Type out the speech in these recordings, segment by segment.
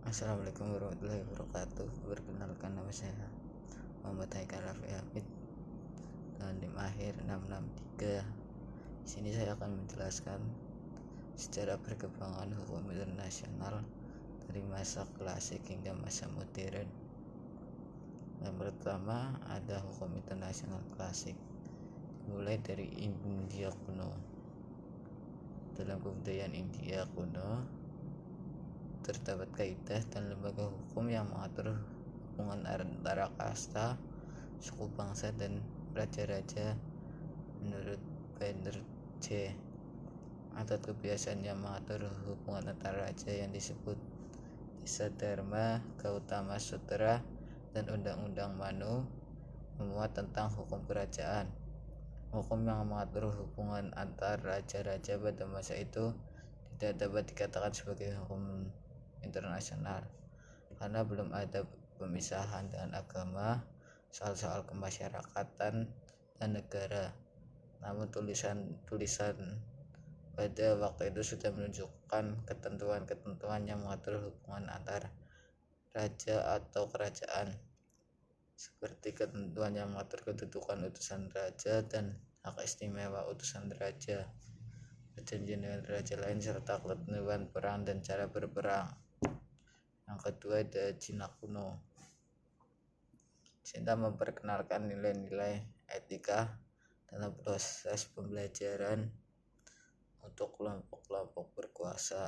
Assalamualaikum warahmatullahi wabarakatuh. Perkenalkan, nama saya Muhammad Haikal Raffi Hafid dan NIM akhir 663. Di sini saya akan menjelaskan sejarah perkembangan hukum internasional dari masa klasik hingga masa modern. Yang pertama ada hukum internasional klasik, mulai dari India kuno. Dalam kebudayaan India kuno terdapat kaidah dan lembaga hukum yang mengatur hubungan antara kasta, suku bangsa, dan raja-raja. Menurut Banerjee, adat kebiasaan yang mengatur hubungan antara raja yang disebut Desadharma Gautama Sutra dan Undang-Undang Manu memuat tentang hukum kerajaan. Hukum yang mengatur hubungan antar raja-raja pada masa itu tidak dapat dikatakan sebagai hukum internasional karena belum ada pemisahan dengan agama, soal-soal kemasyarakatan, dan negara. Namun tulisan pada waktu itu sudah menunjukkan ketentuan-ketentuan yang mengatur hubungan antar raja atau kerajaan, seperti ketentuan yang mengatur kedudukan utusan raja dan hak istimewa utusan raja, perjanjian dengan raja lain, serta ketentuan perang dan cara berperang. Yang kedua ada Cina kuno. Cina memperkenalkan nilai-nilai etika dalam proses pembelajaran untuk kelompok-kelompok berkuasa,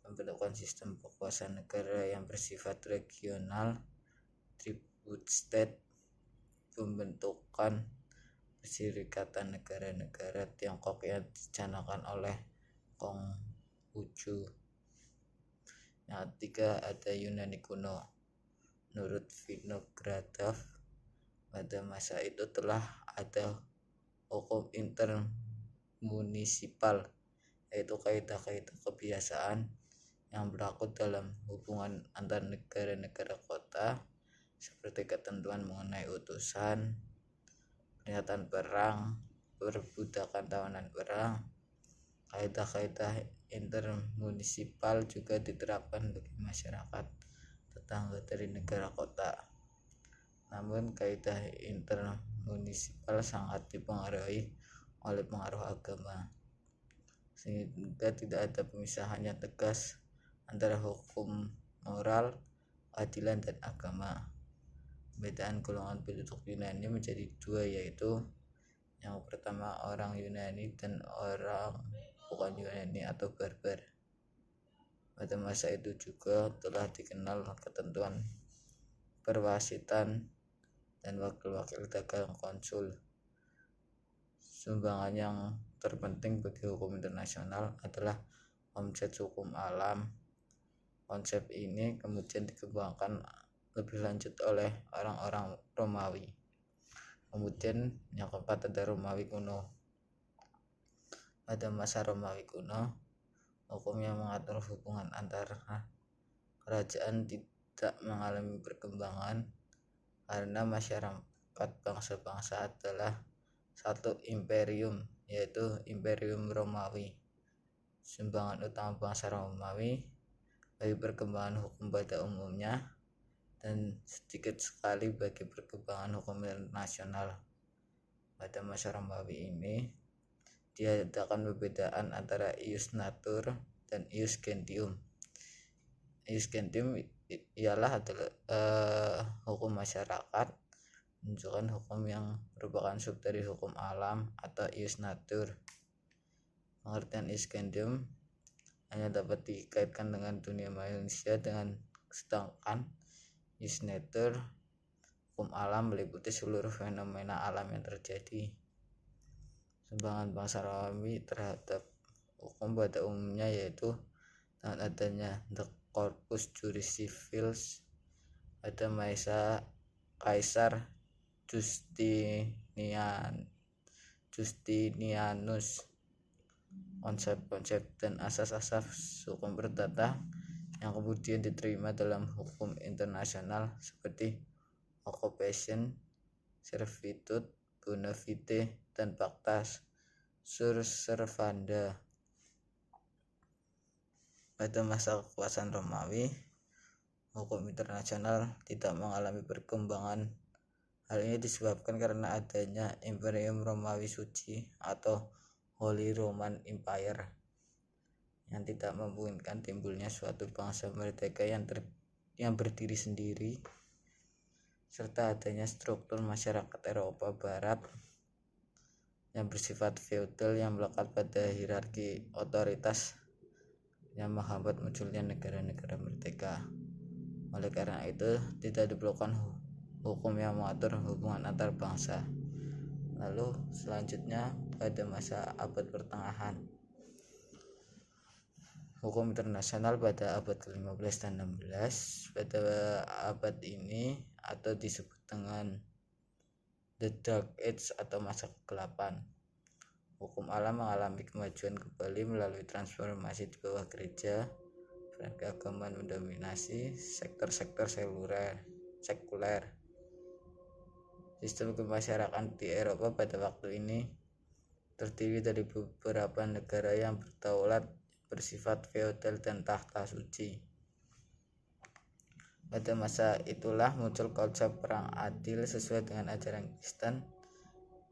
membentukkan sistem kekuasaan negara yang bersifat regional, tribute state, pembentukan perserikatan negara-negara Tiongkok yang dicanangkan oleh Konghucu. Yang ketiga ada Yunani kuno. Menurut Vinogradov, pada masa itu telah ada hukum intermunisipal, yaitu kaidah-kaidah kebiasaan yang berlaku dalam hubungan antar negara-negara kota, seperti ketentuan mengenai utusan, peringatan perang, perbudakan tawanan perang. Kaidah-kaidah intermunisipal juga diterapkan bagi masyarakat tetangga dari negara kota. Namun kaidah intermunisipal sangat dipengaruhi oleh pengaruh agama, sehingga tidak ada pemisahan yang tegas antara hukum moral, keadilan, dan agama. Perbedaan golongan penduduk Yunani menjadi dua, yaitu yang pertama orang Yunani dan orang bukan Yunani atau barbar. Pada masa itu juga telah dikenal ketentuan perwasitan dan wakil-wakil dagang konsul. Sumbangan yang terpenting bagi hukum internasional adalah konsep hukum alam. Konsep ini kemudian dikembangkan lebih lanjut oleh orang-orang Romawi. Kemudian yang keempat ada Romawi kuno. Pada masa Romawi kuno, hukum yang mengatur hubungan antara kerajaan tidak mengalami perkembangan karena masyarakat bangsa-bangsa adalah satu imperium, yaitu Imperium Romawi. Sumbangan utama bangsa Romawi bagi perkembangan hukum pada umumnya dan sedikit sekali bagi perkembangan hukum internasional. Pada masa Romawi ini diadakan perbedaan antara ius natur dan ius gentium. Ius gentium ialah hukum masyarakat, menunjukkan hukum yang merupakan sub dari hukum alam atau ius natur. Pengertian ius gentium hanya dapat dikaitkan dengan dunia manusia, sedangkan ius natur, hukum alam, meliputi seluruh fenomena alam yang terjadi. Sumbangan bangsa Romawi terhadap hukum pada umumnya yaitu dengan adanya The Corpus Juris Civilis pada masa Kaisar Justinianus. Konsep-konsep dan asas-asas hukum perdata yang kemudian diterima dalam hukum internasional seperti occupation, servitude, bona fide, dan pacta sur servanda. Pada masa kekuasaan Romawi, hukum internasional tidak mengalami perkembangan. Hal ini disebabkan karena adanya Imperium Romawi Suci atau Holy Roman Empire yang tidak memungkinkan timbulnya suatu bangsa merdeka yang berdiri sendiri, serta adanya struktur masyarakat Eropa Barat yang bersifat feodal yang melekat pada hierarki otoritas yang menghambat munculnya negara-negara merdeka. Oleh karena itu, tidak diperlukan hukum yang mengatur hubungan antar bangsa. Lalu selanjutnya pada masa abad pertengahan, hukum internasional pada abad ke-15 dan 16. Pada abad ini atau disebut dengan The Dark Age atau masa kegelapan, hukum alam mengalami kemajuan kembali melalui transformasi di bawah gereja. Peran keagamaan mendominasi sektor-sektor sekuler. Sistem kemasyarakatan di Eropa pada waktu ini terdiri dari beberapa negara yang berdaulat, bersifat feodal dan tahta suci. Pada masa itulah muncul konsep perang adil sesuai dengan ajaran Kristen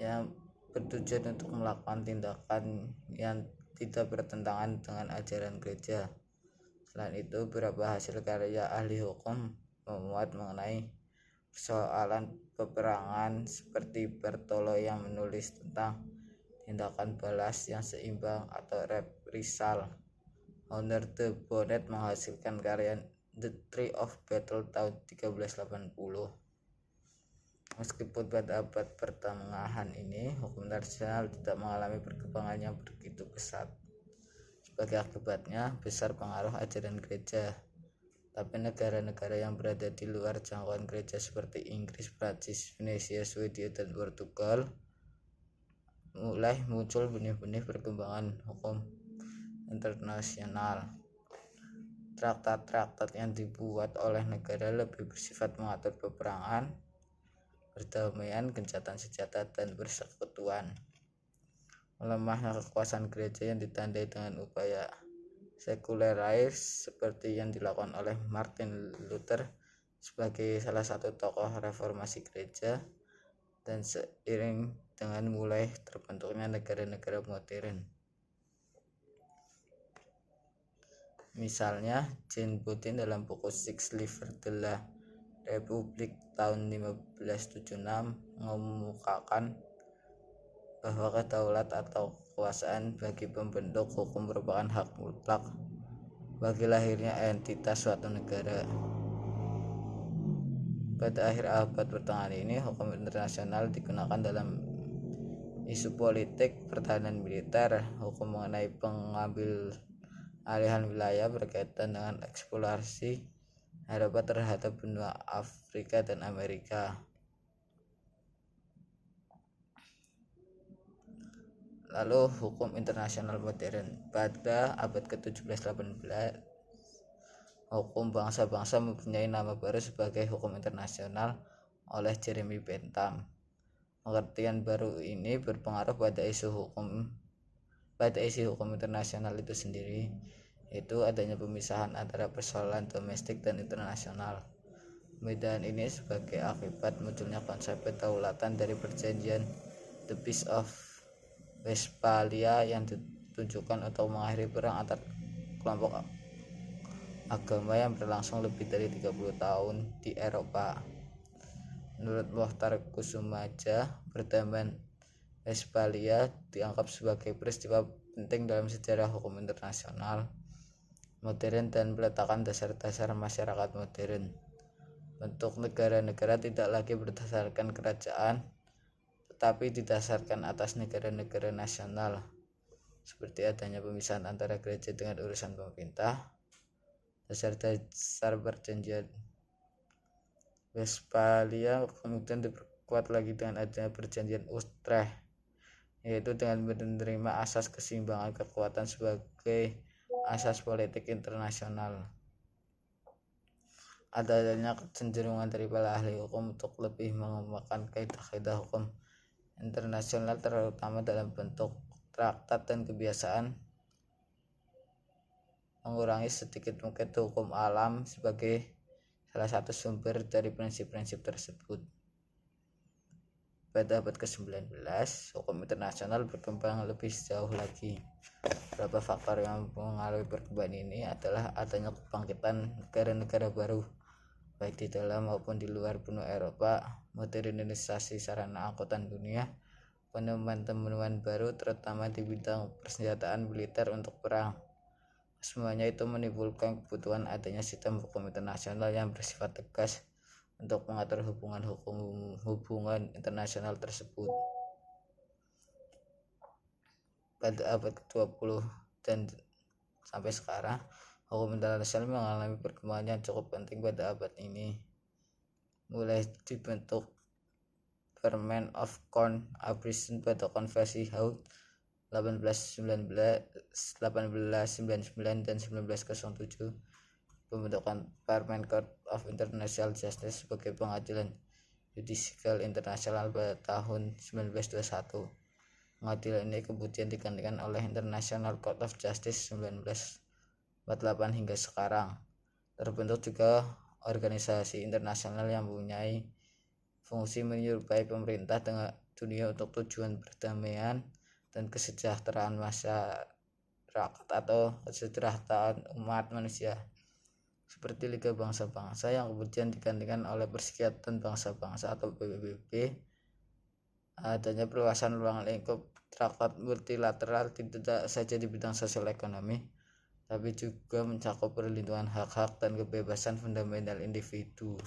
yang bertujuan untuk melakukan tindakan yang tidak bertentangan dengan ajaran gereja. Selain itu, beberapa hasil karya ahli hukum memuat mengenai persoalan peperangan, seperti Bertolo yang menulis tentang tindakan balas yang seimbang atau reprisal. Honor de Bonnet menghasilkan karya The Tree of Battle tahun 1380. Meskipun pada abad pertengahan ini hukum internasional tidak mengalami perkembangan yang begitu pesat. Sebagai akibatnya, besar pengaruh ajaran gereja. Tapi negara-negara yang berada di luar jangkauan gereja seperti Inggris, Prancis, Venesia, Swedia, dan Portugal mulai muncul benih-benih perkembangan hukum internasional. Traktat-traktat yang dibuat oleh negara lebih bersifat mengatur peperangan, perdamaian, gencatan senjata, dan persekutuan. Melemahnya kekuasaan gereja yang ditandai dengan upaya sekularize seperti yang dilakukan oleh Martin Luther sebagai salah satu tokoh reformasi gereja, dan seiring dengan mulai terbentuknya negara-negara modern. Misalnya, Jean Bodin dalam buku Six Livres de la République tahun 1576 mengemukakan bahwa kedaulat atau kekuasaan bagi pembentuk hukum merupakan hak mutlak bagi lahirnya entitas suatu negara. Pada akhir abad pertengahan ini, hukum internasional digunakan dalam isu politik, pertahanan militer, hukum mengenai pengambil alihan wilayah berkaitan dengan eksplorasi Eropa terhadap benua Afrika dan Amerika. Lalu hukum internasional modern pada abad ke-17-18, hukum bangsa-bangsa mempunyai nama baru sebagai hukum internasional oleh Jeremy Bentham. Pengertian baru ini berpengaruh pada isi hukum internasional itu sendiri, yaitu adanya pemisahan antara persoalan domestik dan internasional. Pembedaan ini sebagai akibat munculnya konsep kedaulatan dari perjanjian The Peace of Westphalia yang ditujukan untuk mengakhiri perang antar kelompok agama yang berlangsung lebih dari 30 tahun di Eropa. Menurut Mohtar Kusumaja, perdamaian Westphalia dianggap sebagai peristiwa penting dalam sejarah hukum internasional modern dan meletakkan dasar-dasar masyarakat modern. Bentuk negara-negara tidak lagi berdasarkan kerajaan, tetapi didasarkan atas negara-negara nasional, seperti adanya pemisahan antara gereja dengan urusan pemerintah. Dasar-dasar perjanjian Westphalia kemudian diperkuat lagi dengan adanya perjanjian Utrecht, yaitu dengan menerima asas keseimbangan kekuatan sebagai asas politik internasional. Adanya kecenderungan dari para ahli hukum untuk lebih mengemukakan kaidah-kaidah hukum internasional, terutama dalam bentuk traktat dan kebiasaan mengurangi sedikit mungkin hukum alam sebagai salah satu sumber dari prinsip-prinsip tersebut. Pada abad ke-19, hukum internasional berkembang lebih jauh lagi. Beberapa faktor yang mengaruhi perkembangan ini adalah adanya kebangkitan negara-negara baru, baik di dalam maupun di luar benua Eropa, modernisasi sarana angkutan dunia, penemuan-temuan baru terutama di bidang persenjataan militer untuk perang. Semuanya itu menimbulkan kebutuhan adanya sistem hukum internasional yang bersifat tegas untuk mengatur hubungan internasional tersebut. Pada abad ke-20 dan sampai sekarang, hukum internasional mengalami perkembangan yang cukup penting pada abad ini. Mulai dibentuk Permanent of Cooperation pada Konvensi Hague 1899 dan 1907, pembentukan Permanent Court of International Justice sebagai pengadilan judicial internasional pada tahun 1921. Pengadilan ini kemudian digantikan oleh International Court of Justice 1948 hingga sekarang. Terbentuk juga organisasi internasional yang mempunyai fungsi menyerupai pemerintah dunia untuk tujuan perdamaian dan kesejahteraan masyarakat atau kesejahteraan umat manusia, seperti Liga Bangsa-Bangsa yang kemudian digantikan oleh Perserikatan Bangsa-Bangsa atau PBB. Adanya perluasan ruang lingkup traktat multilateral tidak saja di bidang sosial ekonomi, tapi juga mencakup perlindungan hak-hak dan kebebasan fundamental individu.